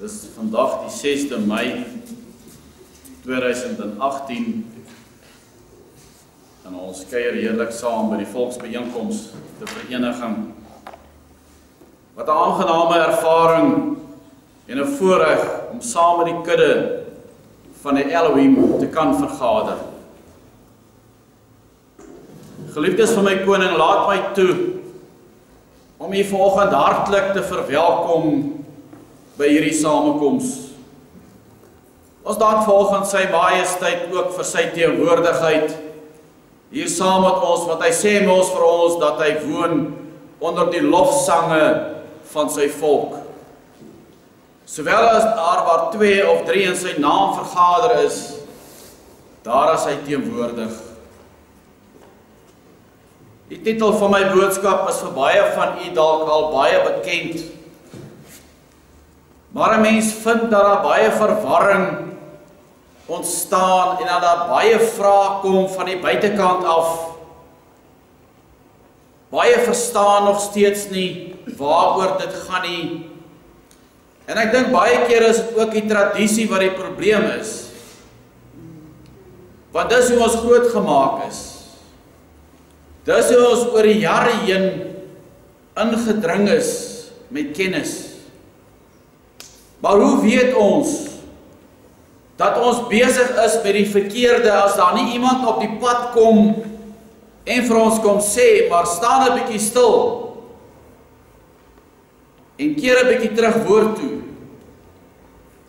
Dis vandag die 6de Mei 2018 en ons kuier heerlik saam by die volksbijeenkoms, die Vereeniging. Wat 'n aangename ervaring en 'n voorreg om saam met die kudde van die Elohim te kan vergader. Geliefdes van my koning, laat my toe om u vanoggend hartlik te verwelkom by hierdie samekoms. Ons dank vanoggend sy majesteit ook vir sy teenwoordigheid hier saam met ons, want hy sê mos vir ons dat hy woon onder die lofsange van sy volk. Sowel as daar waar 2 of 3 in sy naam vergader is, daar is hy teenwoordig. Die titel van my boodskap is vir baie van u dalk al baie bekend. Maar 'n mens vind dat daar baie verwarring ontstaan en dat daar baie vrae kom van die buitekant af. Baie verstaan nog steeds nie waaroor dit gaan nie. En ek dink baie keer is dit ook die tradisie wat die probleem is. Want dis hoe ons groot gemaak is. Dis hoe ons oor die jare heen ingedring is met kennis. Maar hoe weet ons dat ons besig is met die verkeerde as daar nie iemand op die pad kom en vir ons kom sê, maar staan 'n bietjie stil en keer 'n bietjie terug woord toe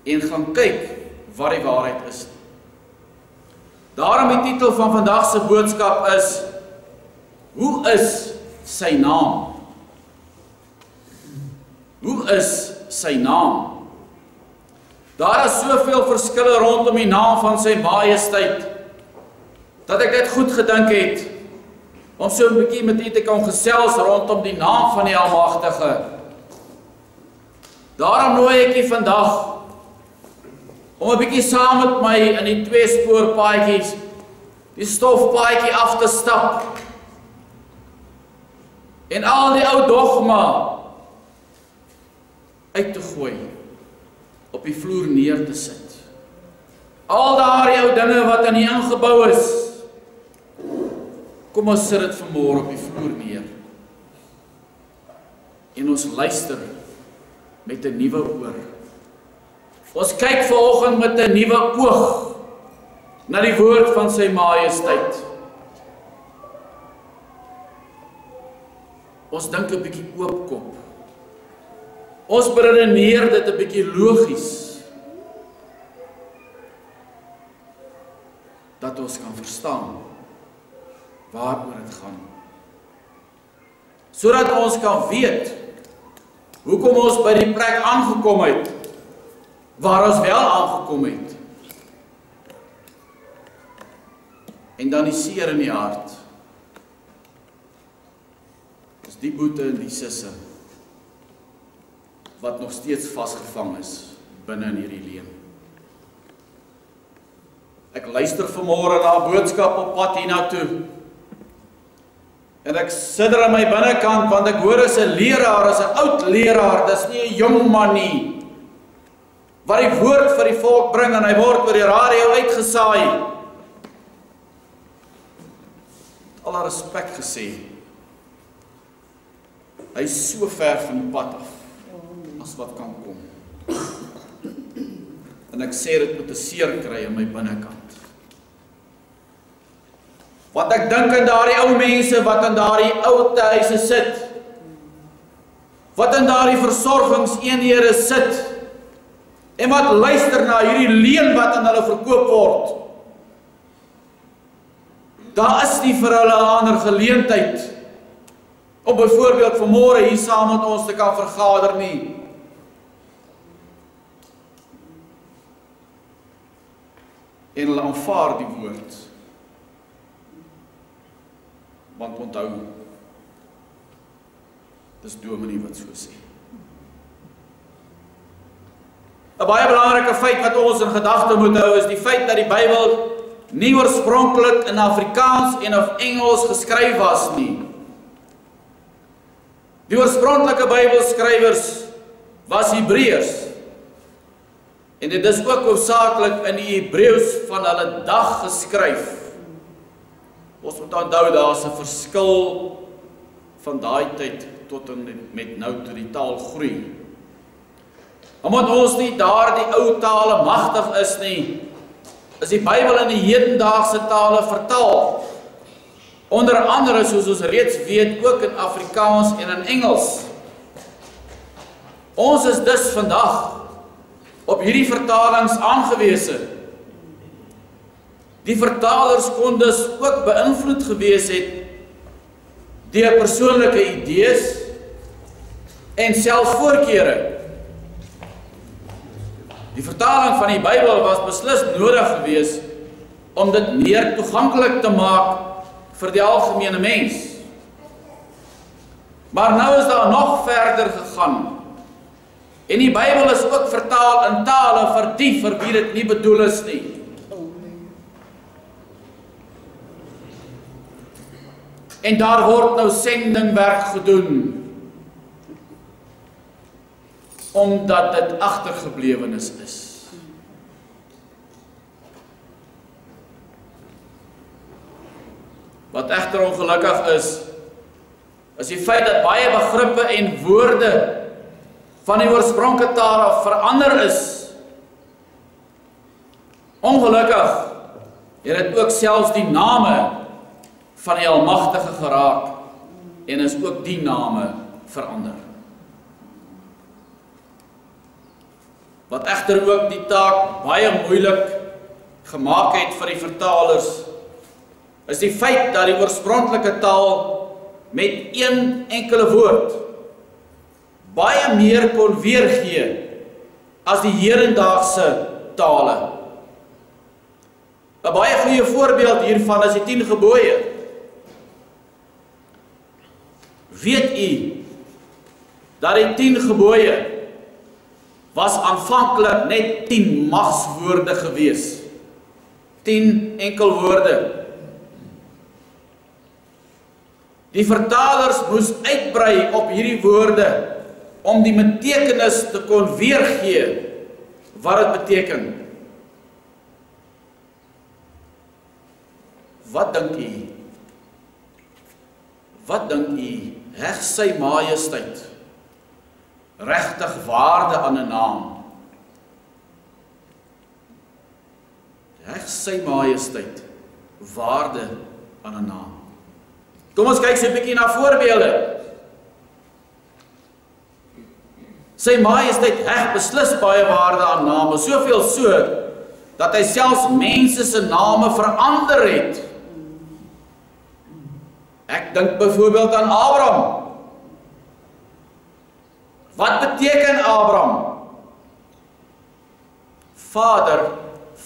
en gaan kyk wat die waarheid is. Daarom die titel van vandag se boodskap is: Hoe is sy naam? Hoe is sy naam? Daar is soveel verskille rondom die naam van sy majesteit, dat ek dit goed gedink het, om so 'n bietjie met u te kan gesels rondom die naam van die Almagtige. Daarom nooi ek u vandag, om 'n bietjie saam met my in die 2-spoorpaadjies, die stofpaadjie af te stap, en al die ou dogma uit te gooi, op die vloer neer te sit. Al daardie ou dinge wat in die ingebou is, kom ons sit dit vanmôre op die vloer neer. En ons luister met 'n nuwe oor. Ons kyk vanoggend met 'n nuwe oog na die woord van sy majesteit. Ons dink 'n bietjie oopkop. Ons beredeneer dit 'n bietjie logies, dat ons kan verstaan waaroor dit gaan. Sodat ons kan weet hoekom ons by die plek aangekom het waar ons wel aangekom het. En dan die seer in die hart. Dis die boete en die sisse wat nog steeds vasgevang is binne in hierdie leem. Ek luister vanmôre na 'n boodskap op pad hiernatoe. En ek sidder aan my binnekant want ek hoor is 'n leraar, is 'n oud leraar, dis nie 'n jong man nie. Wat die woord vir die volk bring en hy word oor die radio uitgesaai. Alle respek gesê. Hy is so ver van die pad af as wat kan kom. En ek sê dit met 'n seer kry in my binnekant. Want ek dink aan daardie ou mense wat in daardie ou huise sit. Wat in daardie versorgingseenhede sit. En wat luister na hierdie leuen wat aan hulle verkoop word. Daar is nie vir hulle 'n ander geleentheid om byvoorbeeld vanmôre hier saam met ons te kan vergader nie. En hulle aanvaar die woord. Want onthou, dis dominee wat so sê. 'n Baie belangrike feit wat ons in gedagte moet hou is die feit dat die Bybel nie oorspronklik in Afrikaans en of Engels geskryf was nie. Die oorspronklike Bybelskrywers was Hebreërs. En dit is ook hoofsaaklik in die Hebreëus van hulle dag geskryf. Ons moet onthou, daar's 'n verskil van daai tyd tot en met nou toe die taal groei. Omdat ons nie daardie ou tale magtig is nie, is die Bybel in die hedendaagse tale vertaal. Onder andere, soos ons reeds weet, ook in Afrikaans en in Engels. Ons is dus vandag op hierdie vertalings aangewese. Die vertalers kon dus ook beïnvloed gewees het deur persoonlike idees en selfs voorkeure. Die vertaling van die Bybel was beslis nodig gewees om dit meer toeganklik te maak vir die algemene mens. Maar nou is daar nog verder gegaan. En die Bybel is ook vertaal in tale vir die vir wie dit nie bedoel is nie. En daar word nou sendingwerk gedoen, omdat dit agtergeblewenis is. Wat egter ongelukkig is die feit dat baie begrippe en woorde van die oorspronklike tale verander is. Ongelukkig het dit ook selfs die name van die Almagtige geraak en is ook die name verander. Wat egter ook die taak baie moeilik gemaak het vir die vertalers, is die feit dat die oorspronklike taal met een enkele woord baie meer kon weergee as die hedendaagse tale. 'n Baie goeie voorbeeld hiervan is die 10 gebooie. Weet u dat die 10 gebooie was aanvanklik net 10 magswoorde gewees. 10 enkelwoorde. Die vertalers moes uitbrei op hierdie woorde om die betekenis te kon weergee wat dit beteken. Wat dink u? Wat dink u? Heg sy majesteit regtig waarde aan 'n naam? Heg sy majesteit waarde aan 'n naam? Kom ons kyk so 'n bietjie na voorbeelde. Sy majesteit heg beslis baie waarde aan name, soveel so dat hy selfs mense se name verander het. Ek dink byvoorbeeld aan Abraham. Wat beteken Abraham? Vader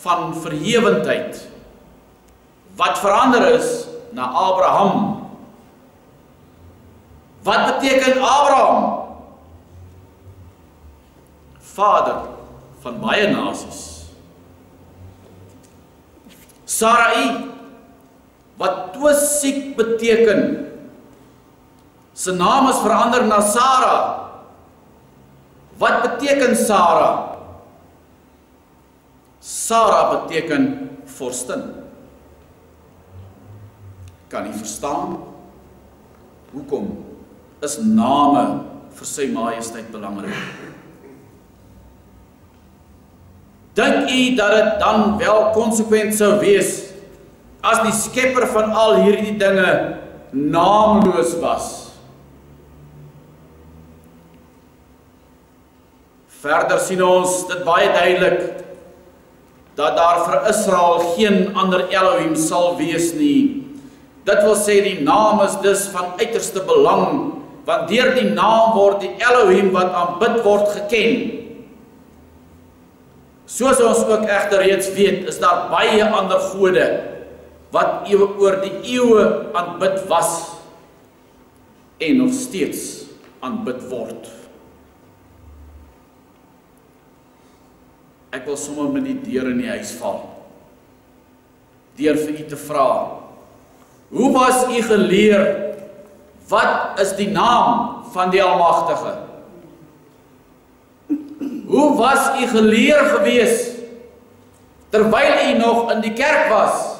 van verhewendheid. Wat verander is na Abraham. Wat beteken Abraham? Vader van baie nasies. Sarai, wat twisiek beteken, sy naam is verander na Sara. Wat beteken Sara? Sara beteken vorstin. Kan nie verstaan? Hoekom is name vir sy majesteit belangrik? Dink u dat dit dan wel konsekwent sou wees as die skepper van al hierdie dinge naamloos was? Verder sien ons dit baie duidelik dat daar vir Israel geen ander Elohim sal wees nie. Dit wil sê die naam is dus van uiterste belang, want deur die naam word die Elohim wat aanbid word geken. Soos ons ook egter reeds weet, is daar baie ander gode wat oor die eeue aanbid was en nog steeds aanbid word. Ek wil sommer met die deur in die huis val, deur vir u te vra, hoe was u geleer, wat is die naam van die Almagtige? Hoe was u geleer gewees terwyl u nog in die kerk was?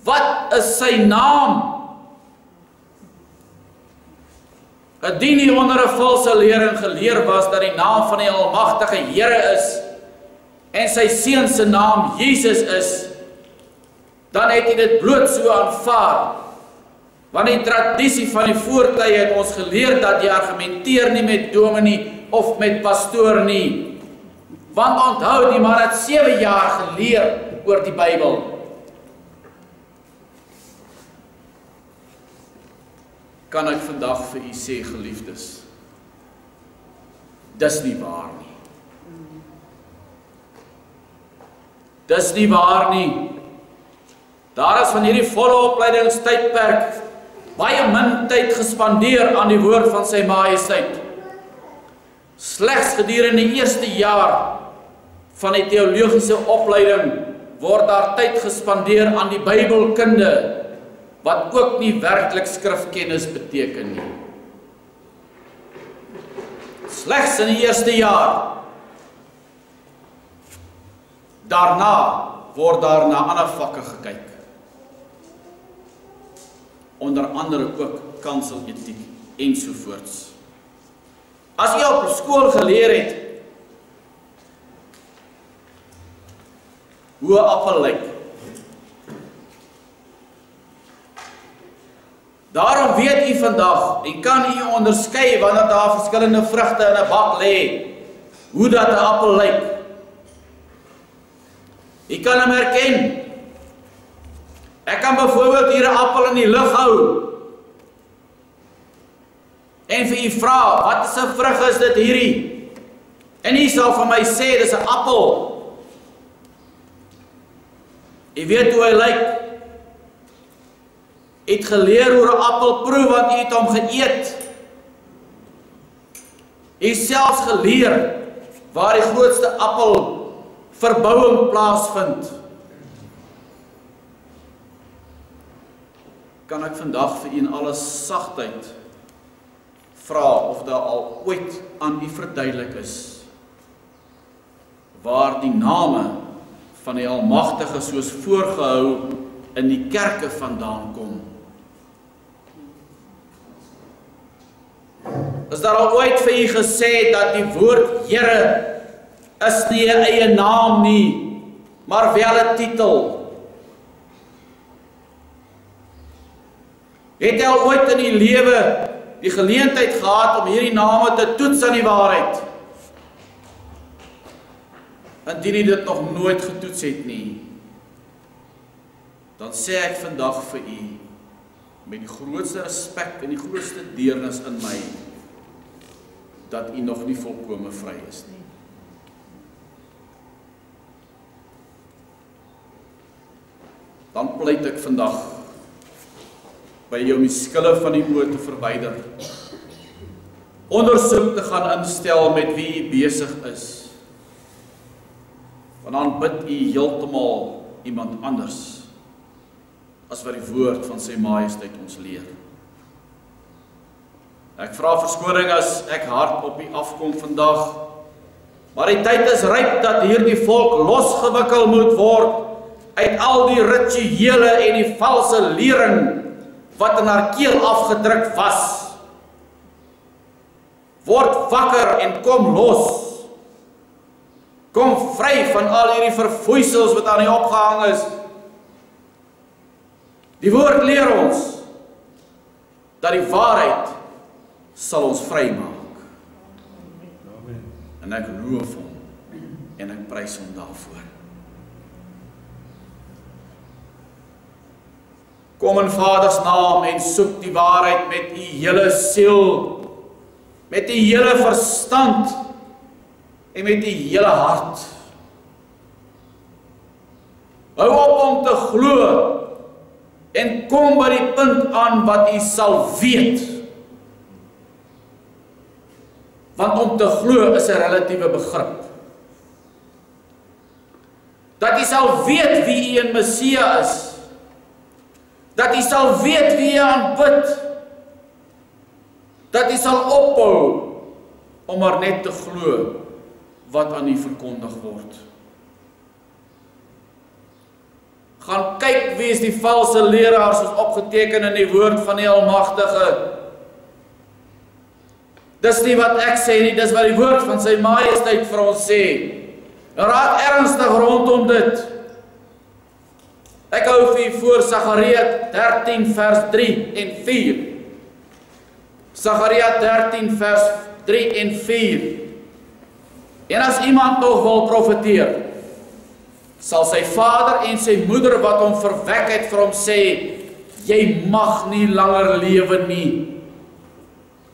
Wat is sy naam? Indien u onder 'n valse lering geleer was dat die naam van die Almagtige Here is en sy seun se naam Jesus is, dan het u dit bloot so aanvaar. Want die tradisie van die voortye het ons geleer dat jy argumenteer nie met dominee of met pastoor nie. Want onthou, die man het 7 jaar geleer oor die Bybel. Kan ek vandag vir u sê, geliefdes, dis nie waar nie. Dis nie waar nie. Daar is van hierdie volle opleidingstydperk baie min tyd gespandeer aan die woord van sy majesteit. Slegs gedurende die eerste jaar van die teologiese opleiding word daar tyd gespandeer aan die Bybelkunde, wat ook nie werklik skrifkennis beteken nie. Slegs in die eerste jaar. Daarna word daar na ander vakke gekyk. Onder andere ook kanseletiek ensovoorts. As jy op skool geleer het hoe 'n appel lyk, daarom weet u vandag en kan u onderskei wanneer daar verskillende vrugte in 'n bak lê, hoe dat 'n appel lyk. U kan hom herken. Ek kan byvoorbeeld hier 'n appel in die lug hou en vir u vra, wat is 'n vrug is dit hierdie? En u sal vir my sê, dis 'n appel. U weet hoe hy lyk. U het geleer hoe 'n appel proe, want u het hom geëet. U het selfs geleer waar die grootste appelverbouing plaasvind. Kan ek vandag vir u in alle sagtheid vra of daar al ooit aan u verduidelik is waar die name van die Almagtige soos voorgehou in die kerke vandaan kom? Is daar al ooit vir u gesê dat die woord Here is nie 'n eie naam nie, maar wel 'n titel? Het jy al ooit in die lewe die geleentheid gehad om hierdie name te toets aan die waarheid? Indien jy dit nog nooit getoets het nie, dan sê ek vandag vir u, met die grootste respek en die grootste deernis in my, dat u nog nie volkome vry is nie. Dan pleit ek vandag by jou om die skille van die oë te verwyder, ondersoek te gaan instel met wie u besig is, want dan bid u heeltemal iemand anders as wat die woord van sy majesteit ons leer. Ek vra verskoning as ek hard op u afkom vandag, maar die tyd is ryp dat hierdie volk losgewikkel moet word uit al die rituele en die valse lering wat in haar keel afgedruk was. Word wakker en kom los. Kom vry van al hierdie verfoeisels wat aan u opgehang is. Die woord leer ons dat die waarheid sal ons vry maak. En ek loof hom en ek prys hom daarvoor. Kom in Vaders naam en soek die waarheid met u hele siel, met u hele verstand en met u hele hart. Hou op om te glo en kom by die punt aan wat u sal weet. Want om te glo is 'n relatiewe begrip. Dat u sal weet wie u in Messia is. Dat u sal weet wie u aanbid. Dat u sal ophou om maar net te glo wat aan u verkondig word. Gaan kyk wie is die valse leraars soos opgeteken in die woord van die Almagtige. Dis nie wat ek sê nie, dis wat die woord van sy majesteit vir ons sê. Raak ernstig rondom dit. Ek hou vir u voor Sagaria 13 vers 3 en 4. Sagaria 13 vers 3 en 4. En as iemand nog wil profeteer, sal sy vader en sy moeder wat hom verwek het vir hom sê, jy mag nie langer lewe nie,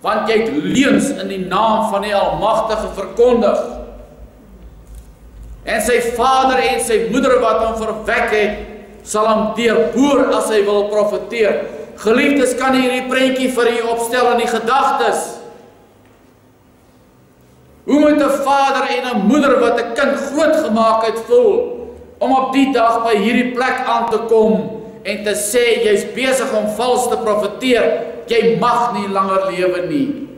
want jy het leuns in die naam van die Almagtige verkondig. En sy vader en sy moeder wat hom verwek het, sal hom deurboor as hy wil profeteer. Geliefdes, kan hierdie prentjie vir u opstel in die gedagtes. Hoe moet 'n vader en 'n moeder wat 'n kind grootgemaak het voel, om op die dag by hierdie plek aan te kom en te sê, jy's besig om vals te profeteer, jy mag nie langer lewe nie.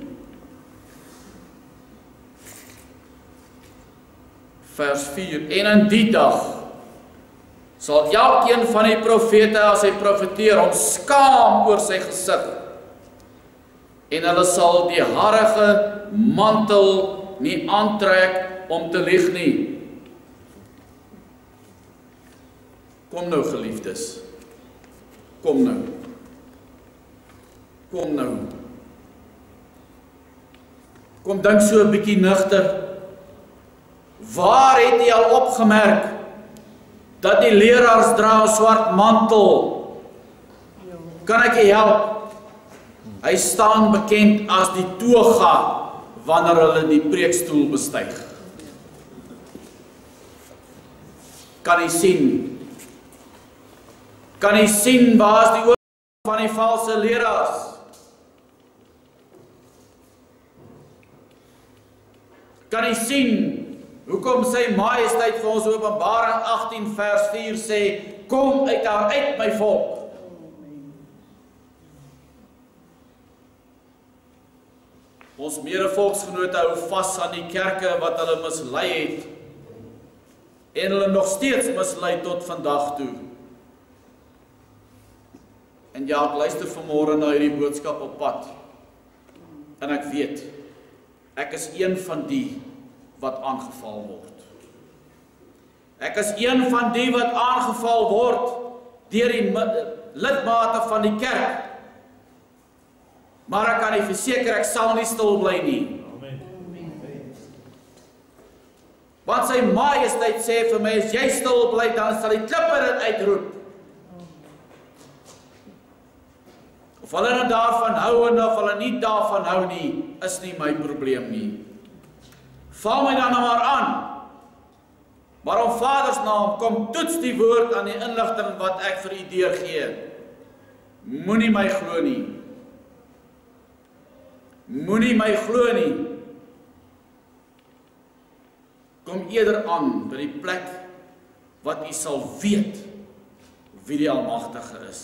Vers 4, en in die dag sal elkeen van die profete as hy profeteer hom skaam oor sy gesig, en hulle sal die harige mantel nie aantrek om te lieg nie. Kom nou, geliefdes. Kom nou. Kom nou. Kom dink so 'n bietjie nugter. Waar het jy al opgemerk dat die leraars dra 'n swart mantel? Kan ek jy help? Hy staan bekend as die toga wanneer hulle die preekstoel bestyg. Kan jy sien? Kan jy sien waar is die oog van die valse leraars? Kan jy sien hoekom sy majesteit vir ons Openbaring 18 vers 4 sê, kom uit daar uit my volk. Ons medevolksgenote hou vas aan die kerke wat hulle mislei het en hulle nog steeds mislei tot vandag toe. En ja, ek luister vanmôre na hierdie boodskap op pad. En ek weet, ek is een van die wat aangeval word. Ek is een van die wat aangeval word deur die lidmate van die kerk. Maar ek kan nie verseker, ek sal nie stil bly nie. Want sy majesteit sê vir my, as jy stil bly, dan sal die klippe dit uitroep. Of hulle daarvan hou en of hulle nie daarvan hou nie, is nie my probleem nie. Val my dan maar aan. Maar om Vaders naam, kom toets die woord aan die inligting wat ek vir u deurgee. Moenie my glo nie. Moenie my glo nie. Kom eerder aan by die plek wat u sal weet wie die Almagtige is.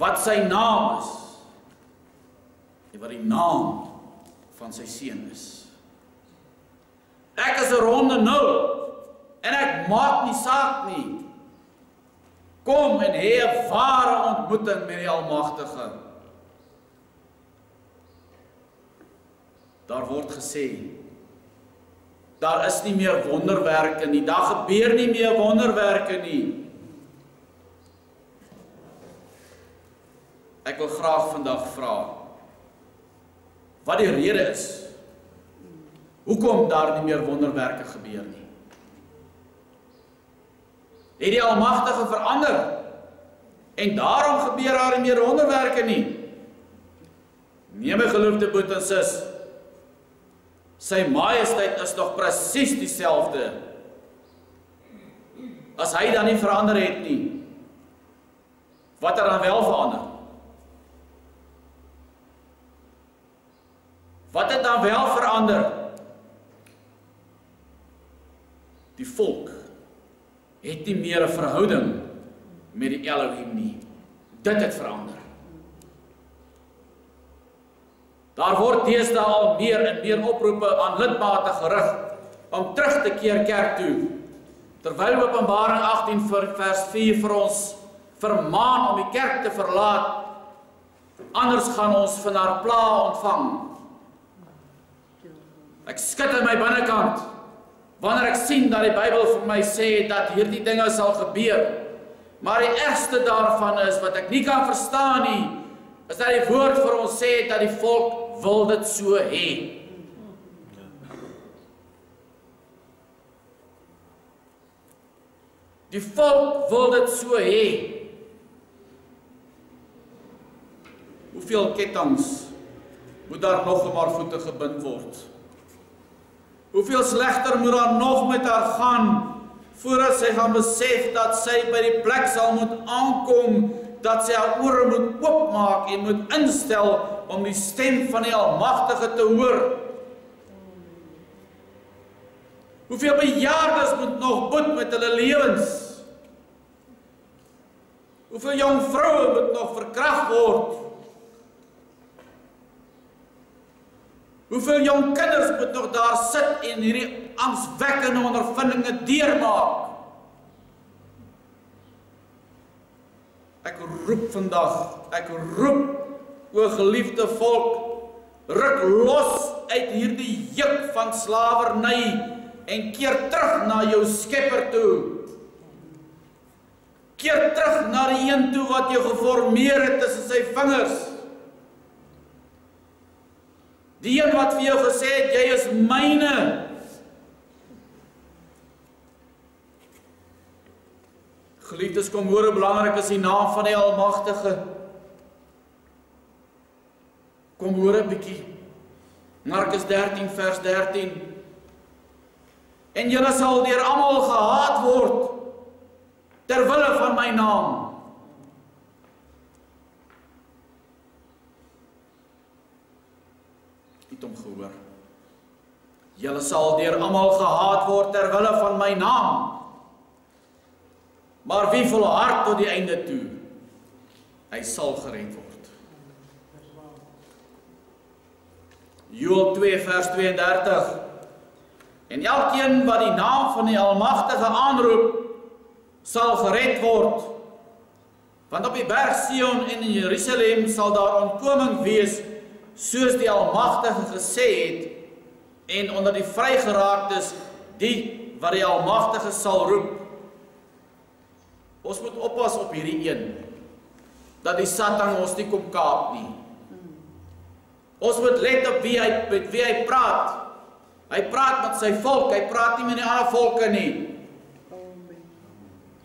Wat sy naam is. En wat die naam van sy seun is. Ek is 'n ronde nul. En ek maak nie saak nie. Kom en hê 'n ware ontmoeting met die Almagtige. Daar word gesê, daar is nie meer wonderwerke nie, daar gebeur nie meer wonderwerke nie. Ek wil graag vandag vra, wat die rede is, hoekom daar nie meer wonderwerke gebeur nie. Het die Almagtige verander, en daarom gebeur daar nie meer wonderwerke nie. Nee, my geliefde broer en sis, sy majesteit is nog presies dieselfde, as hy dan nie verander het nie. Wat dan wel verander? Wat het dan wel verander? Die volk het nie meer 'n verhouding met die Elohim nie. Dit het verander. Daar word deesdae al meer en meer oproepe aan lidmate gerig om terug te keer kerk toe, terwyl Openbaring 18 vers 4 vir ons vermaan om die kerk te verlaat, anders gaan ons van haar pla ontvang. Ek skud in my binnekant, wanneer ek sien dat die Bybel vir my sê dat hierdie dinge sal gebeur. Maar die ergste daarvan is, wat ek nie kan verstaan nie, is dat die woord vir ons sê dat die volk wil dit so hê. Die volk wil dit so hê. Hoeveel kettinge moet daar nog om haar voete gebind word? Hoeveel slegter moet daar nog met haar gaan, voordat sy gaan besef dat sy by die plek sal moet aankom, dat sy haar ore moet oopmaak en moet instel om die stem van die Almagtige te hoor? Hoeveel bejaardes moet nog bid met hulle lewens? Hoeveel jong vroue moet nog verkragt word? Hoeveel jong kinders moet nog daar sit en hierdie angswekkende ondervindinge deurmaak? Ek roep vandag, ek roep, o geliefde volk, ruk los uit hierdie juk van slawerny en keer terug na jou Skepper toe. Keer terug na die een toe wat jou geformeer het tussen sy vingers. Die een wat vir jou gesê het, jy is myne. Geliefdes, kom hoor hoe belangrik is die naam van die Almagtige. Kom hoor 'n bietjie. Markus 13 vers 13. En julle sal deur almal gehaat word ter wille van my naam. Het hom gehoor. Julle sal deur almal gehaat word ter wille van my naam. Maar wie volhard tot die einde toe, hy sal gered word. Joël 2 vers 32. En elkeen wat die naam van die Almagtige aanroep, sal gered word. Want op die berg Sion en in Jerusalem sal daar ontkoming wees, soos die Almagtige gesê het, en onder die vrygeraaktes, die wat die Almagtige sal roep. Ons moet oppas op hierdie een, dat die Satan ons nie kom kaap nie. Ons moet let op met wie hy praat. Hy praat met sy volk, hy praat nie met die ander volke nie.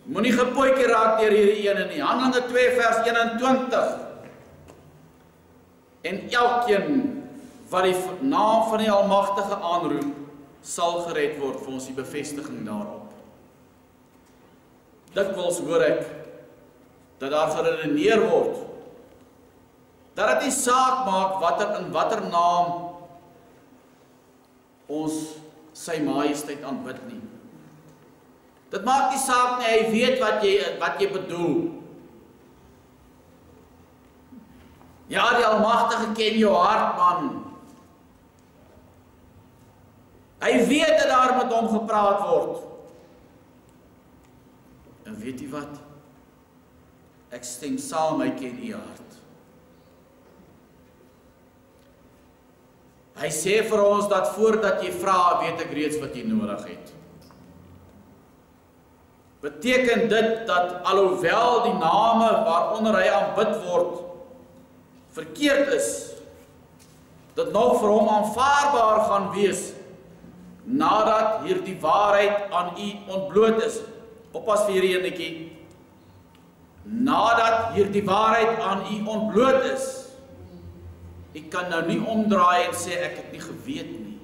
Moenie gepootjie raak deur hierdie ene nie. Handelinge 2 vers 21. En elkeen wat die naam van die Almagtige aanroep, sal gered word, vir ons die bevestiging daarop. Dikwels hoor ek dat daar geredeneer word dat dit nie saak maak in watter naam ons sy majesteit aanbid nie. Dit maak nie saak nie, hy weet wat jy bedoel. Ja, die Almagtige ken jou hart, man. Hy weet dat daar met hom gepraat word. En weet jy wat? Ek stem saam, hy ken u hart. Hy sê vir ons dat voordat jy vra, weet ek reeds wat jy nodig het. Beteken dit dat alhoewel die name waaronder hy aanbid word verkeerd is, dit nog vir hom aanvaarbaar gaan wees nadat hierdie waarheid aan u ontbloot is. Oppas vir hierdie enetjie. Nadat hierdie waarheid aan u ontbloot is, ek kan nou nie omdraai en sê ek het nie geweet nie.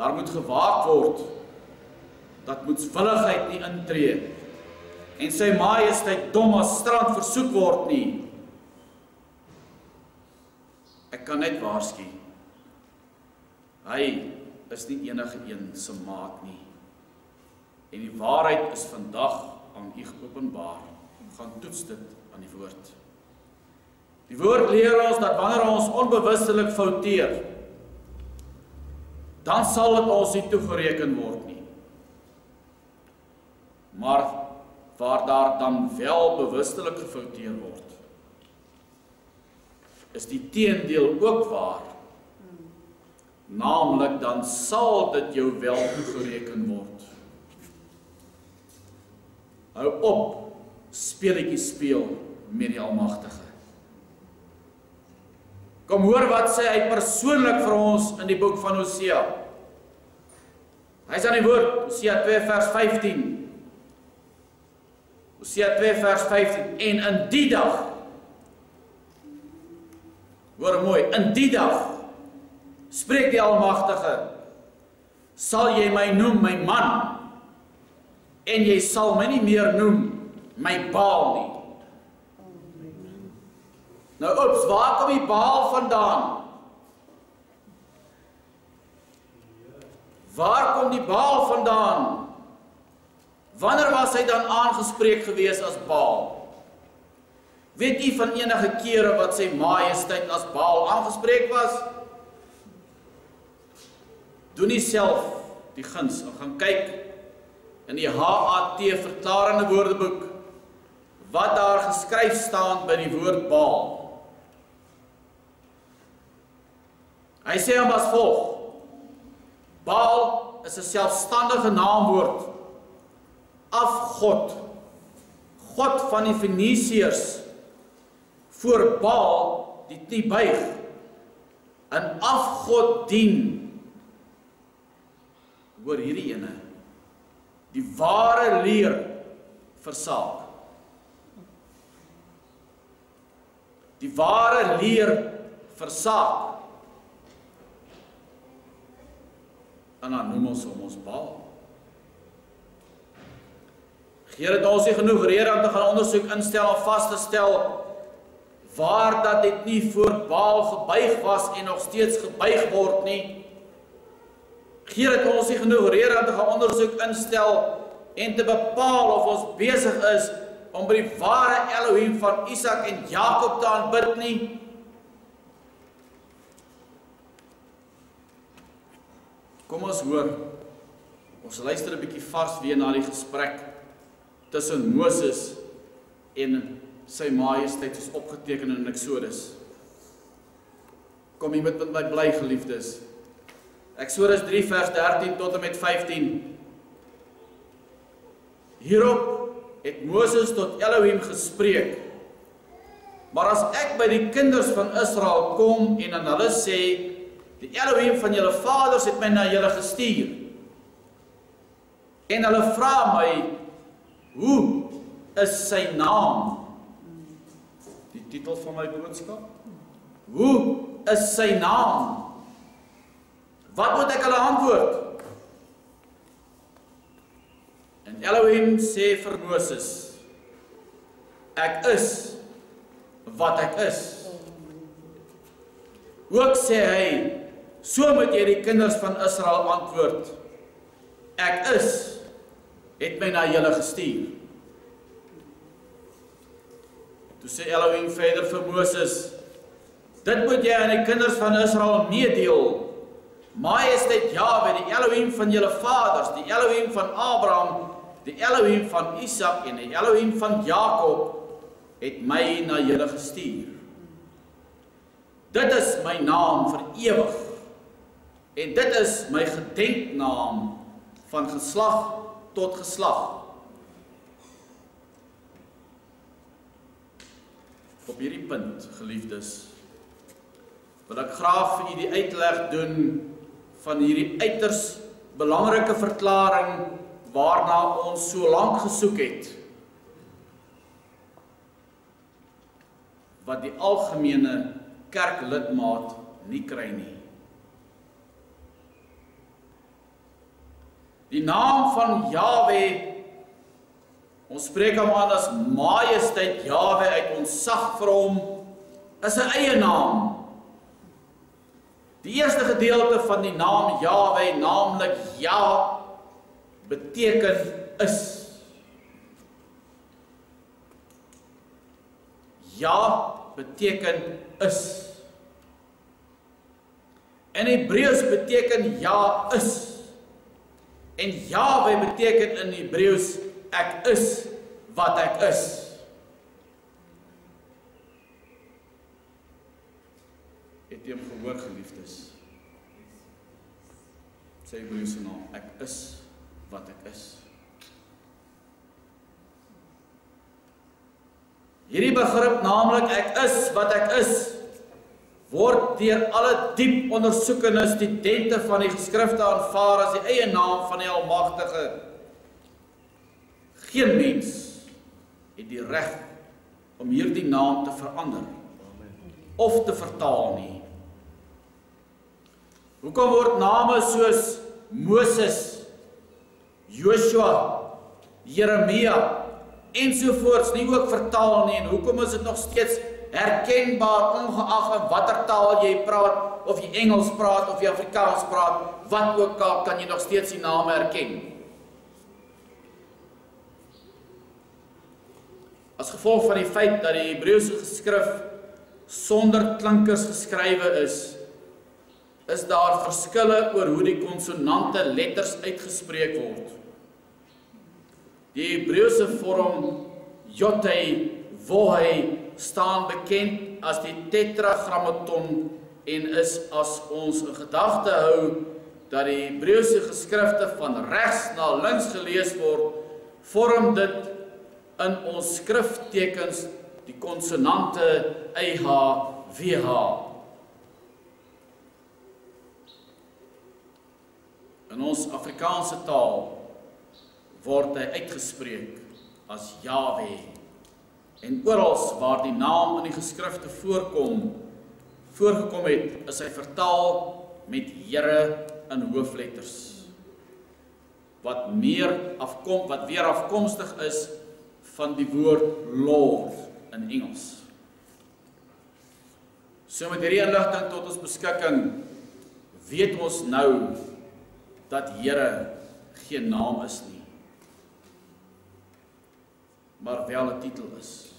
Daar moet gewaak word dat moedswilligheid nie intree en sy majesteit dom as strand versoek word nie. Ek kan net waarsku, hy is nie enige een se maat nie. En die waarheid is vandag aan u geopenbaar. Gaan toets dit aan die woord. Die woord leer ons dat wanneer ons onbewustelik fouteer, dan sal dit ons nie toegereken word nie. Maar waar daar dan wel bewustelik gefouteer word, is die teendeel ook waar. Naamlik, dan sal dit jou wel toegereken word. Hou op, speletjie speel met die Almagtige. Kom hoor wat sê hy persoonlik vir ons in die boek van Hosea. Hy sê aan die woord, Hosea 2 vers 15. Hosea 2 vers 15. En in die dag, hoor mooi, in die dag, spreek die Almagtige, sal jy my noem my man, en jy sal my nie meer noem my Baal nie. Nou oeps, waar kom die Baal vandaan? Waar kom die Baal vandaan? Wanneer was hy dan aangespreek gewees as Baal? Weet u van enige kere wat sy majesteit as Baal aangespreek was? Doen nie self die guns, en gaan kyk in die HAT verklarende woordeboek, wat daar geskryf staan by die woord Baal. Hy sê hom as volg, Baal is 'n selfstandige naamwoord, afgod, God van die Fenisiërs, voor Baal die knie buig, en afgod dien, hoor hierdie ene, die ware leer versaak. Die ware leer versaak. En dan noem ons hom ons Baal. Geer het ons nie genoeg rede om te gaan ondersoek instel of vas te stel waar dat dit nie voor Baal gebuig was en nog steeds gebuig word nie. Geer het ons nie genoeg rede om te gaan ondersoek instel en te bepaal of ons besig is om by die ware Elohim van Isak en Jakob te aanbid nie. Kom ons hoor, ons luister 'n bietjie vars weer na die gesprek tussen Moses en sy majesteit soos opgeteken in Exodus. Kom jy met my bly geliefdes. Exodus 3 vers 13 tot en met 15. Hierop het Moses tot Elohim gespreek. Maar as ek by die kinders van Israel kom en aan hulle sê, die Elohim van julle vaders het my na julle gestuur. En hulle vra my, hoe is sy naam? Die titel van my boodskap? Hoe is sy naam? Wat moet ek hulle antwoord? En Elohim sê vir Moses, ek is wat ek is. Ook sê hy, so moet jy die kinders van Israel antwoord, ek is, het my na julle gestuur. Toe sê Elohim verder vir Moses, dit moet jy aan die kinders van Israel meedeel. Majesteit Jahwe, die Elohim van julle vaders, die Elohim van Abraham, die Elohim van Isak en die Elohim van Jakob, het my na julle gestuur. Dit is my naam vir ewig, en dit is my gedenknaam van geslag tot geslag. Op hierdie punt, geliefdes, wil ek graag vir u die uitleg doen van hierdie uiters belangrike verklaring waarna ons so lank gesoek het, wat die algemene kerklidmaat nie kry nie. Die naam van Jahwe, ons spreek hom aan as majesteit Jahwe uit ontzag vir hom, is 'n eie naam. Die eerste gedeelte van die naam Jahwe, naamlik Ja, beteken is. Ja beteken is. In Hebreëus beteken ja is. En Jahwe beteken in Hebreëus ek is wat ek is. Het jy hom gehoor, geliefdes? Sy Hebreëse naam, ek is wat ek is. Hierdie begrip, naamlik ek is wat ek is, word deur alle diep ondersoekende studente van die geskrifte aanvaar as die eie naam van die Almagtige. Geen mens het die reg om hierdie naam te verander of te vertaal nie. Hoekom word name soos Moses, Joshua, Jeremia ensovoorts nie ook vertaal nie, en hoekom is dit nog steeds herkenbaar ongeag in watter taal jy praat, of jy Engels praat of jy Afrikaans praat, wat ook al, kan jy nog steeds die name herken. As gevolg van die feit dat die Hebreëse geskrif sonder klinkers geskrywe is daar verskille oor hoe die konsonante letters uitgespreek word. Die Hebreëse vorm Yotei, Wohei staan bekend as die tetragrammaton en is as ons in gedagte hou dat die Hebreëse geskrifte van regs na links gelees word, vorm dit in ons skriftekens die konsonante EH, WH. In ons Afrikaanse taal word hy uitgespreek as Jahwe. En orals waar die naam in die geskrifte voorgekom het, is hy vertaal met Here in hoofletters. Wat weer afkomstig is van die woord Lord in Engels. So met hierdie inligting tot ons beskikking, weet ons nou dat Here geen naam is nie, maar wel 'n titel is.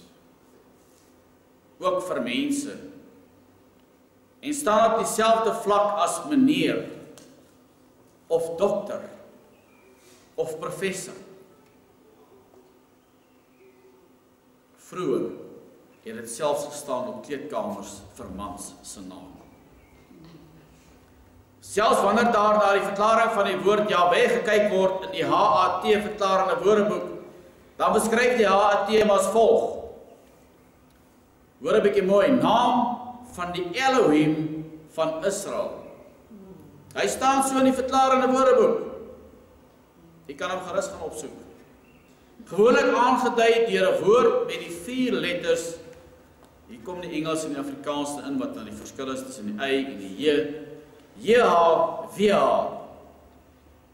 Ook vir mense. En staan op dieselfde vlak as meneer, of dokter, of professor. Vroeger het dit selfs gestaan op kleedkamers vir mans se naam. Selfs wanneer daar na die verklaring van die woord Jahwe gekyk word in die HAT verklarende woordeboek, dan beskryf die HAT as volg. Hoor 'n bietjie mooi, naam van die Elohim van Israel. Hy staan so in die verklarende woordeboek. Jy kan hom gerus gaan opsoek. Gewoonlik aangedui deur 'n woord met die 4 letters. Hier kom die Engels en die Afrikaans in wat dan die verskil is tussen die Y en die J. JHWH,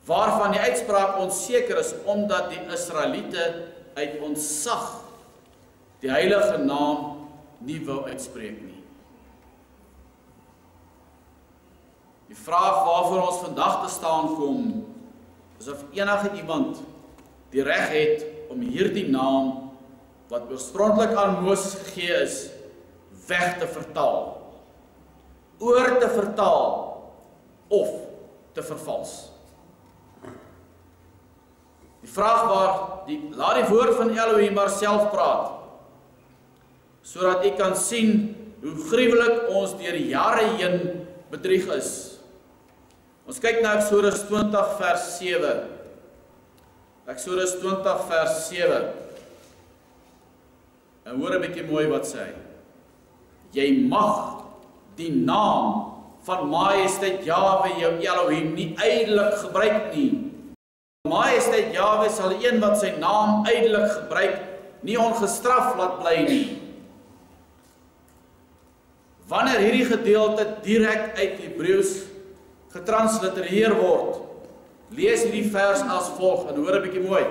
waarvan die uitspraak onseker is omdat die Israeliete uit ontzag die heilige naam nie wou uitspreek nie. Die vraag waarvoor ons vandag te staan kom, is of enige iemand die reg het om hierdie naam, wat oorspronklik aan Moses gegee is, weg te vertaal, oor te vertaal, of te vervals. Die vraag laat die woord van Elohim maar self praat, sodat jy kan sien hoe gruwelik ons deur die jare heen bedrieg is. Ons kyk na Eksodus 20 vers 7. Eksodus 20 vers 7. En hoor 'n bietjie mooi wat sê hy. Jy mag die naam van Majesteit Jahwe jou Elohim nie ydelik gebruik nie. Majesteit Jahwe sal een wat sy naam ydelik gebruik, nie ongestraf laat bly nie. Wanneer hierdie gedeelte direk uit Hebreëus getranslitereer word, lees hierdie vers as volg, en hoor 'n bietjie mooi.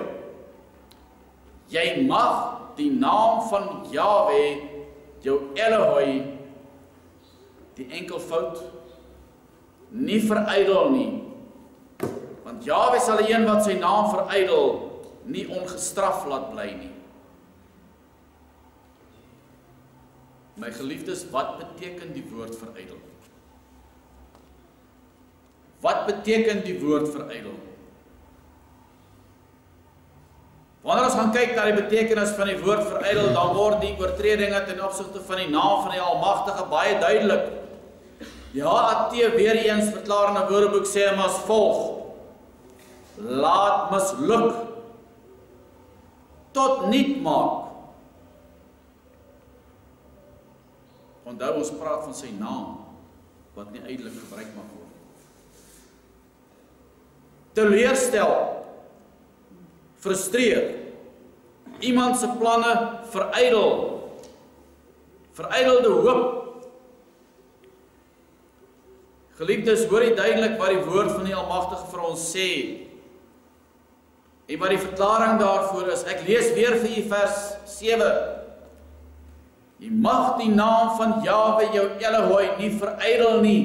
Jy mag die naam van Jahwe jou Elohim, die enkelvoud, nie verydel nie, want Jahwe sal een wat sy naam verydel, nie ongestraf laat bly nie. My geliefdes, wat beteken die woord verydel? Wat beteken die woord verydel? Wanneer ons gaan kyk na die betekenis van die woord verydel, dan word die oortredinge ten opsigte van die naam van die Almagtige baie duidelik. Ja, AT weer eens verklarende woordeboek sê hom as volg: laat misluk, tot niet maak. Onthou, ons praat van sy naam, wat nie uitelik gebruik mag word. Teleurstel, frustreer, iemand se planne verydel, verydelde hoop. Geliefdes, hoor jy duidelik wat die woord van die Almagtige vir ons sê, en wat die verklaring daarvoor is. Ek lees weer vir u vers 7. Jy mag die naam van Jahwe jou Elroy nie verydel nie.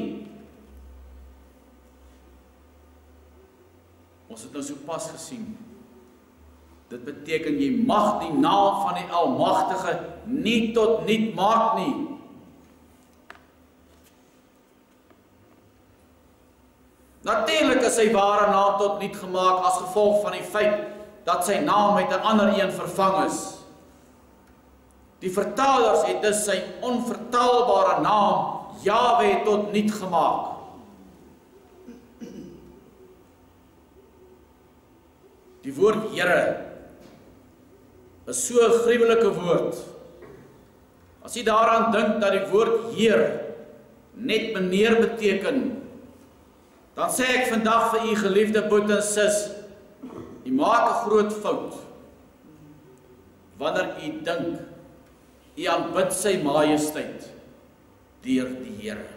Ons het nou so pas gesien. Dit beteken jy mag die naam van die Almagtige nie tot niet maak nie. Natuurlik is sy ware naam tot niet gemaak as gevolg van die feit dat sy naam met 'n ander een vervang is. Die vertalers het dus sy onvertaalbare naam Jahwe tot niet gemaak. Die woord Here is so 'n gruwelike woord. As jy daaraan dink dat die woord Heer net meneer beteken, dan sê ek vandag vir u geliefde broer en sis, u maak 'n groot fout wanneer u dink u aanbid sy majesteit deur die Here.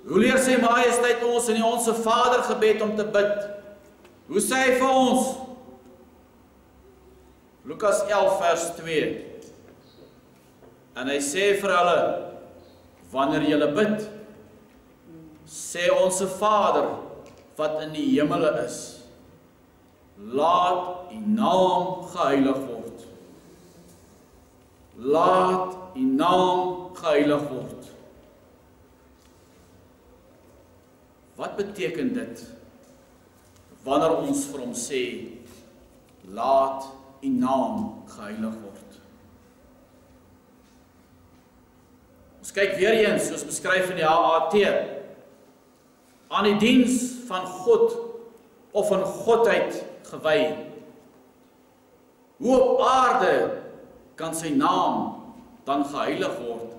Hoe leer sy majesteit ons in die Onse Vader gebed om te bid? Hoe sê hy vir ons? Lukas 11 vers 2. En hy sê vir hulle, wanneer julle bid, sê Onse Vader wat in die hemele is, laat u naam geheilig word. Laat u naam geheilig word. Wat beteken dit wanneer ons vir hom sê, laat u naam geheilig word? Ons kyk weer eens, soos beskryf in die HAT, aan die diens van God of in Godheid gewy. Hoe op aarde kan sy naam dan geheilig word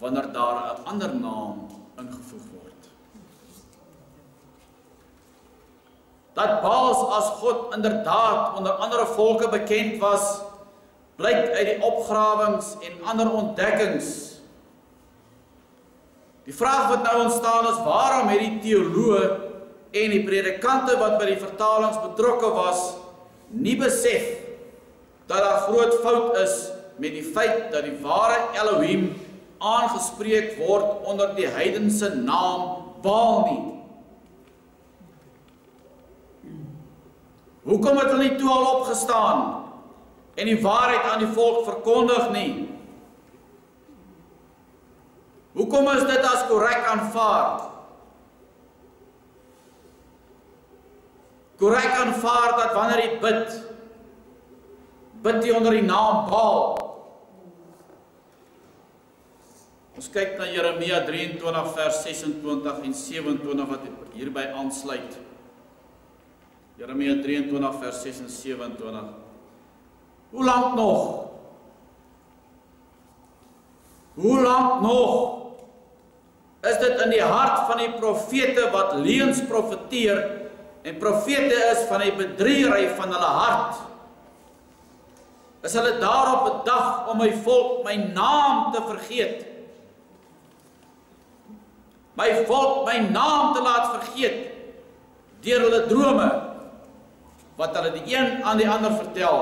wanneer daar 'n ander naam ingevoeg word? Dat Baals as God inderdaad onder andere volke bekend was, blyk uit die opgrawings en ander ontdekkings. Die vraag wat nou ontstaan is, waarom het die teoloë en die predikante wat by die vertalings betrokke was, nie besef dat daar groot fout is met die feit dat die ware Elohim aangespreek word onder die heidense naam Baal nie? Hoekom het hulle nie toe al opgestaan en die waarheid aan die volk verkondig nie? Hoekom is dit as korrek aanvaar? Korrek aanvaar dat wanneer jy bid jy onder die naam Baal. Ons kyk na Jeremia 23 vers 26 en 27 wat hierby aansluit. Jeremia 23 vers 6 en 27. Hoe lank nog? Hoe lank nog is dit in die hart van die profete wat leuns profeteer en profete is van die bedriegery van hulle hart? Is hulle daarop bedag om my volk my naam te vergeet? My volk my naam te laat vergeet deur hulle drome wat hulle die een aan die ander vertel,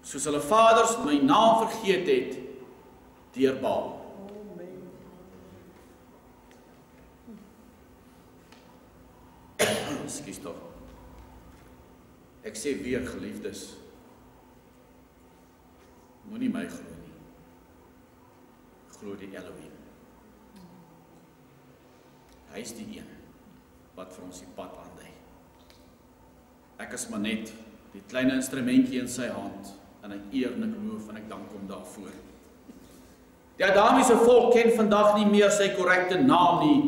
soos hulle vaders my naam vergeet het deur Baal. Ekskuus tog. Ek sê weer, geliefdes, Moenie my glo nie. Glo die Elohim. Hy is die een wat vir ons die pad aandui. Ek is maar net die kleine instrumentjie in sy hand, en ek eer en ek loof en ek dank hom daarvoor. Die Adamiese volk ken vandag nie meer sy korrekte naam nie,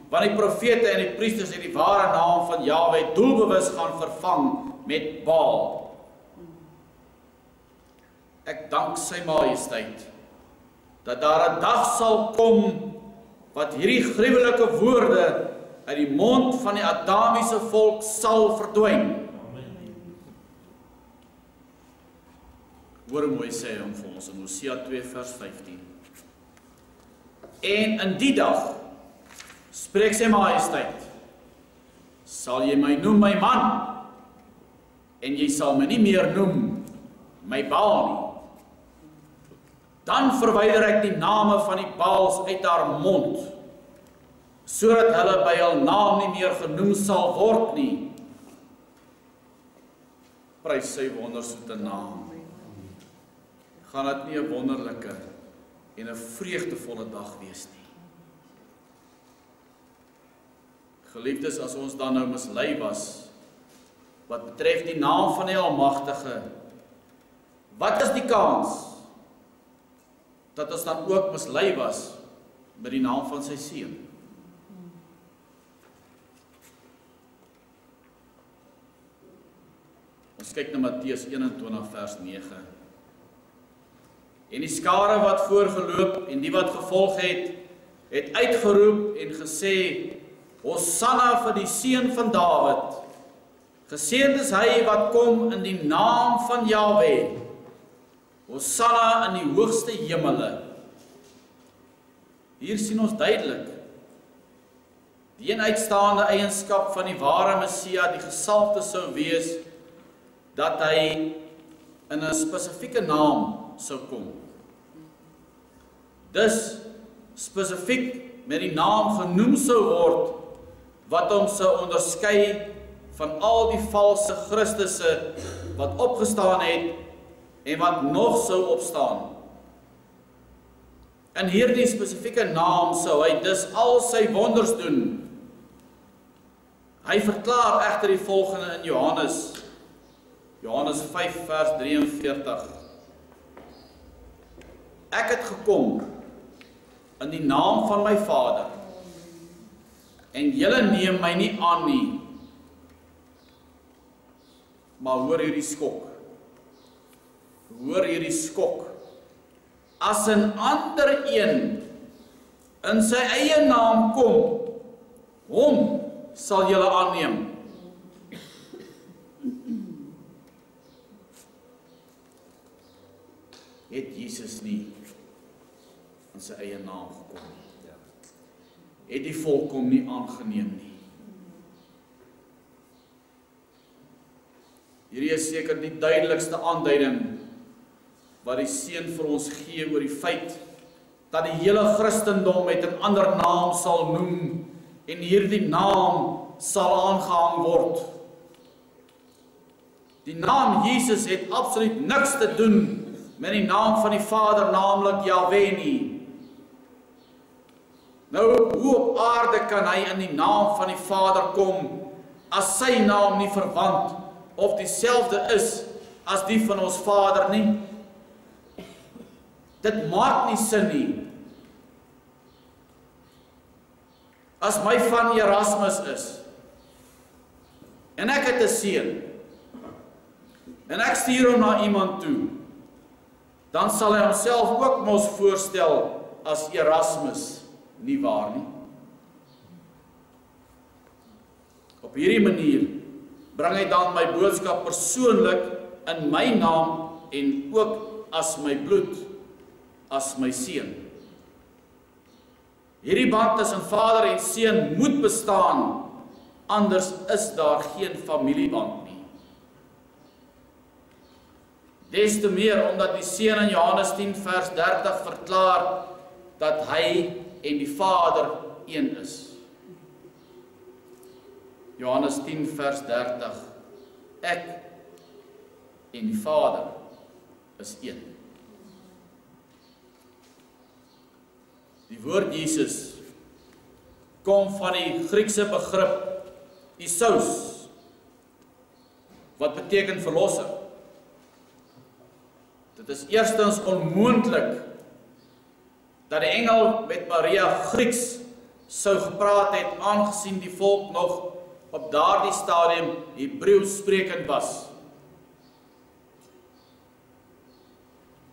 want die profete en die priesters het die ware naam van Jahwe doelbewus gaan vervang met Baal. Ek dank sy majesteit, dat daar 'n dag sal kom, wat hierdie gruwelike woorde uit die mond van die Adamiese volk sal verdwyn. Hoor hoe mooi sê hom vir ons in Hosea 2 vers 15. En in die dag, spreek sy majesteit, sal jy my noem my man, en jy sal my nie meer noem my Baal nie. Dan verwyder ek die name van die Baals uit haar mond, sodat hulle by hul naam nie meer genoem sal word nie. Prys sy wondersoete naam. Gaan dit nie 'n wonderlike en 'n vreugdevolle dag wees nie. Geliefdes, as ons dan nou mislei was, wat betref die naam van die Almagtige, wat is die kans dat ons dan ook mislei was met die naam van sy seun? Ons kyk na Matteus 21 vers 9. En die skare wat voorgeloop en die wat gevolg het uitgeroep en gesê, Hosanna vir die seun van Dawid. Geseënd is hy wat kom in die naam van Jahwe. Hosanna in die hoogste hemele. Hier sien ons duidelik die een uitstaande eienskap van die ware Messia, die gesalfde sou wees, dat hy in 'n spesifieke naam sou kom. Dus spesifiek met die naam genoem sou word, wat hom sou onderskei van al die valse Christusse wat opgestaan het en wat nog sou opstaan. In hierdie spesifieke naam sou hy dus al sy wonders doen. Hy verklaar egter die volgende in Johannes 5 vers 43. Ek het gekom in die naam van my Vader, en julle neem my nie aan nie. Maar hoor hierdie skok. Hoor hierdie skok. As 'n ander een in sy eie naam kom, hom sal julle aanneem. Het Jesus nie in sy eie naam gekom nie. Het die volk hom nie aangeneem nie. Hierdie is seker die duidelikste aanduiding wat die Seun vir ons gee oor die feit dat die hele Christendom met 'n ander naam sal noem en hierdie naam sal aangehang word. Die naam Jesus het absoluut niks te doen met die naam van die Vader, naamlik Jahwe nie. Nou, hoe op aarde kan hy in die naam van die Vader kom, as sy naam nie verwant of dieselfde is as die van ons Vader nie? Dit maak nie sin nie. As my van Erasmus is, en ek het 'n seun, en ek stuur hom na iemand toe, dan sal hy homself ook mos voorstel as Erasmus, nie waar nie? Op hierdie manier bring hy dan my boodskap persoonlik in my naam en ook as my bloed, as my seun. Hierdie band tussen Vader en Seun moet bestaan, anders is daar geen familieband nie. Des te meer omdat die Seun in Johannes 10 vers 30 verklaar dat hy en die Vader een is. Johannes 10 vers 30. Ek en die Vader is een. Die woord Jesus kom van die Griekse begrip Isos, wat beteken verlosser. Dit is eerstens onmoontlik dat die engel met Maria Grieks sou gepraat het, aangesien die volk nog op daardie stadium Hebreeus sprekend was.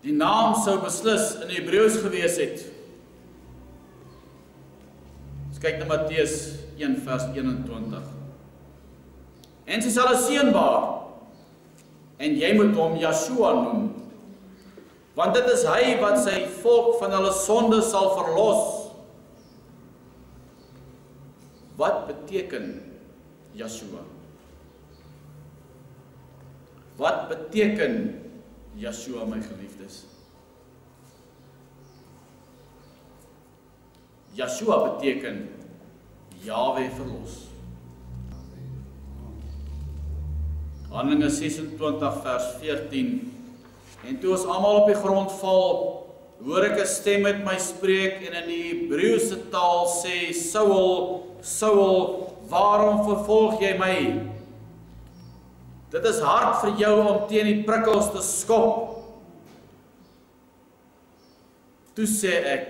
Die naam sou beslis in Hebreeus gewees het. Ons kyk na Matteus 1 vers 21. En sy sal 'n seun baar, en jy moet hom Yeshua noem, want dit is hy wat sy volk van hulle sonde sal verlos. Wat beteken Yeshua? Wat beteken Yeshua, my geliefdes? Yeshua beteken Yahweh verlos. Handelinge 26 vers 14. En toe ons almal op die grond val, hoor ek 'n stem met my spreek en in die Hebreëse taal sê, Saul, Saul, waarom vervolg jy my? Dit is hard vir jou om teen die prikkels te skop. Toe sê ek,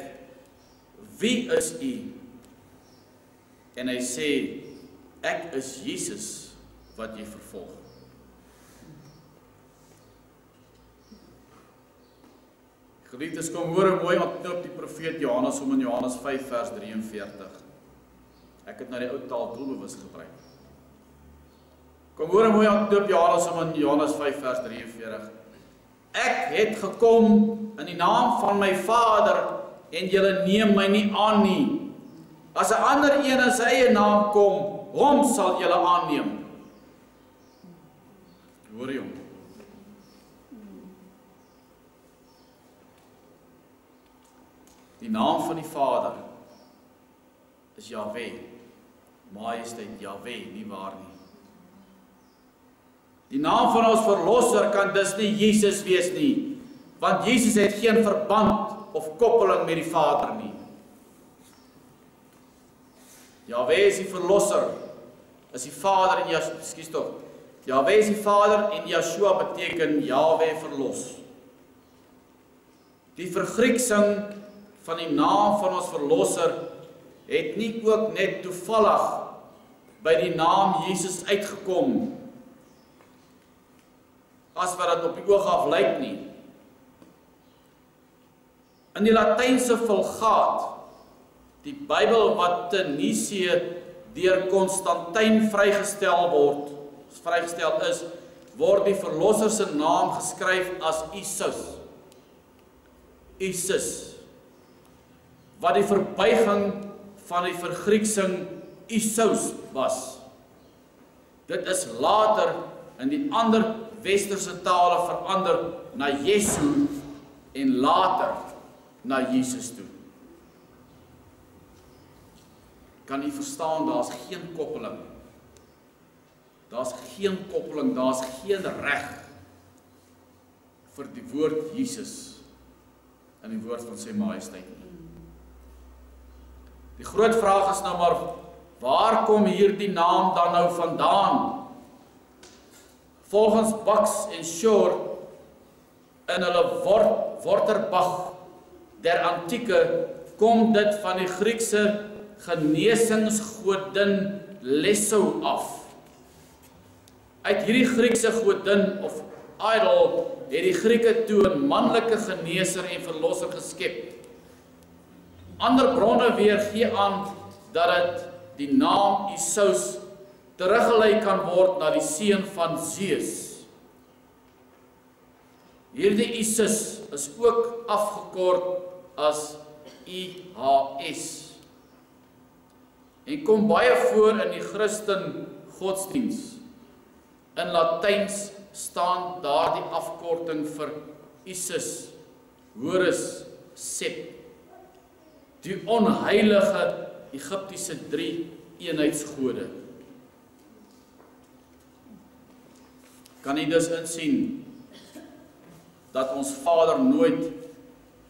wie is u? En hy sê, ek is Jesus wat jy vervolg. Geliefdes, kom hoor mooi ontknop die profeet Johannes om in Johannes 5 vers 43. Ek het na die ou taal doelbewus gebruik. Kom hoor mooi ontknop Johannes om in Johannes 5 vers 43. Ek het gekom in die naam van my Vader en julle neem my nie aan nie. As 'n ander een in sy eie naam kom, hom sal julle aanneem. Hoor jy hom? Die naam van die Vader is Yahweh, Majesteit Yahweh, nie waar nie. Die naam van ons verlosser kan dus nie Jesus wees nie, want Jesus het geen verband of koppeling met die Vader nie. Yahweh is die verlosser, is die Vader en Yeshua, Yahweh is die Vader en Yeshua beteken Yahweh verlos. Die vergrieksing van die naam van ons verlosser het nie ook net toevallig by die naam Jesus uitgekom, as wat dit op die oog af lyk nie. In die Latynse Vulgaat, die Bybel wat te Nicee deur Konstantyn vrygestel is, word die verlosser se naam geskryf as Isus. Isus, wat die verbuiging van die vergrieksing Isos was. Dit is later in die ander westerse tale verander na Jesu en later na Jesus toe. Kan u verstaan, daar's geen koppeling. Daar's geen koppeling, daar's geen reg vir die woord Jesus in die woord van sy majesteit nie. Die groot vraag is nou maar, waar kom hierdie naam dan nou vandaan? Volgens Bax en Shore in hulle Worterbach der Antieke kom dit van die Griekse genesingsgodin Lesso af. Uit hierdie Griekse godin of idol het die Grieke toe 'n manlike geneeser en verlosser geskep. Ander bronne weer gee aan dat dit die naam Isos teruggelei kan word na die seun van Zeus. Hierdie Isus is ook afgekort as IHS. En kom baie voor in die Christen godsdiens. In Latyns staan daardie afkorting vir Isis, Horus, Sep, die onheilige Egiptiese 3 eenheidsgode. Kan jy dus insien dat ons Vader nooit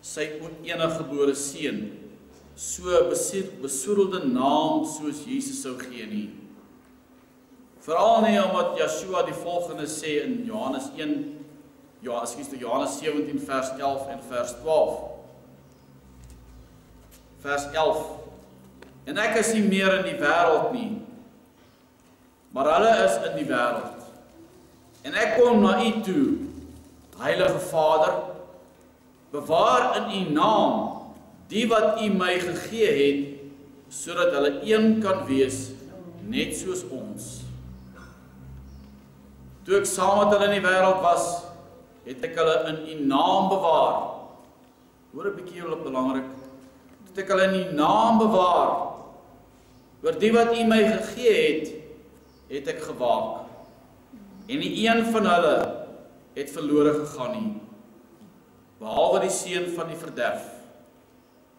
sy eniggebore seun so 'n besoedelde naam soos Jesus sou gee nie. Veral nie omdat Yeshua die volgende sê in Johannes 17 vers 11 en vers 12. Vers 11. En ek is nie meer in die wêreld nie, maar hulle is in die wêreld. En ek kom na u toe, Heilige Vader, bewaar in u naam die wat u my gegee het, sodat hulle een kan wees, net soos ons. Toe ek saam met hulle in die wêreld was, het ek hulle in u naam bewaar. Hoor 'n bietjie hoe belangrik. Het ek hulle in u naam bewaar. Oor die wat u my gegee het ek gewaak. En nie een van hulle het verlore gegaan nie, behalwe die seun van die verderf,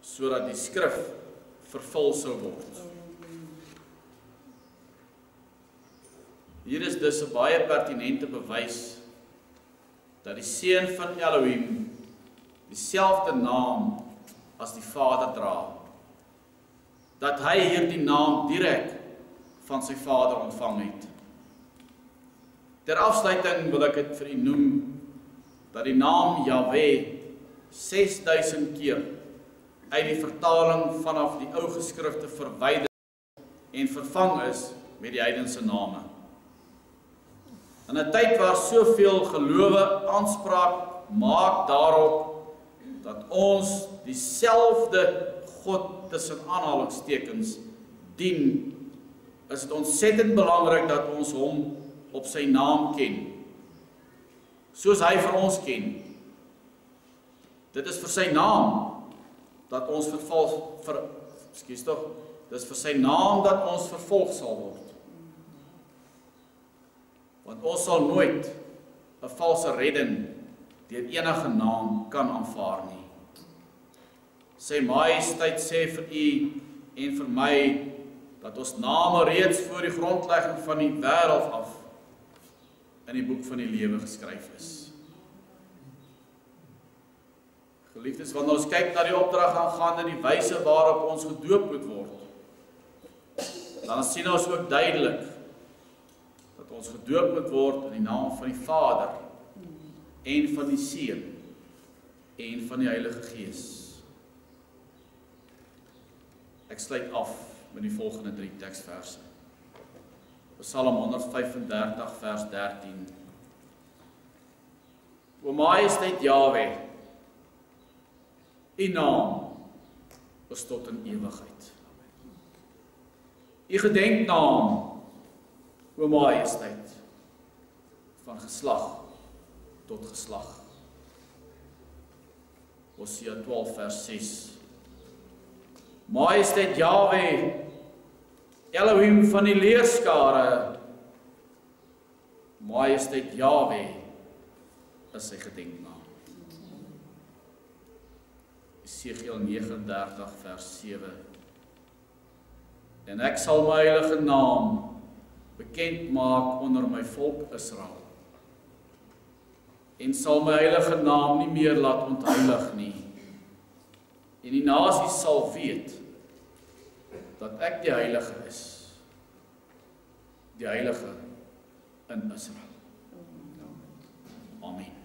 sodat die skrif vervul sou word. Hier is dus 'n baie pertinente bewys dat die seun van Elohim dieselfde naam as die Vader dra. Dat hy hierdie naam direk van sy Vader ontvang het. Ter afsluiting wil ek dit vir u noem dat die naam Jahweh 6000 keer uit die vertaling vanaf die ou geskrifte verwyder en vervang is met die heidense name. In 'n tyd waar soveel gelowe aanspraak maak daarop dat ons dieselfde God tussen aanhalingstekens dien, is dit ontsettend belangrik dat ons hom op sy naam ken, soos hy vir ons ken. Dit is vir sy naam dat ons dis vir sy naam dat ons vervolg sal word. Want ons sal nooit 'n valse redding deur enige naam kan aanvaar nie. Sy Majesteit sê vir u en vir my dat ons name reeds voor die grondlegging van die wêreld af in die boek van die lewe geskryf is. Geliefdes, wanneer ons kyk na die opdrag aangaande die wyse waarop ons gedoop moet word, dan sien ons ook duidelik dat ons gedoop moet word in die naam van die Vader en van die Seun en van die Heilige Gees. Ek sluit af met die volgende 3 teksverse. Psalm 135 vers 13. O Majesteit Jahweh, u naam is tot in ewigheid. U gedenknaam, o Majesteit, van geslag tot geslag. Hosea 12 vers 6. Majesteit Jahweh, Elohim van die leerskare, Majesteit Jahweh is sy gedenknaam. Esegiel 39 vers 7. En ek sal my heilige naam bekend maak onder my volk Israel, en sal my heilige naam nie meer laat ontheilig nie, en die nasies sal weet dat ek die heilige is, die heilige in Israel. Amen.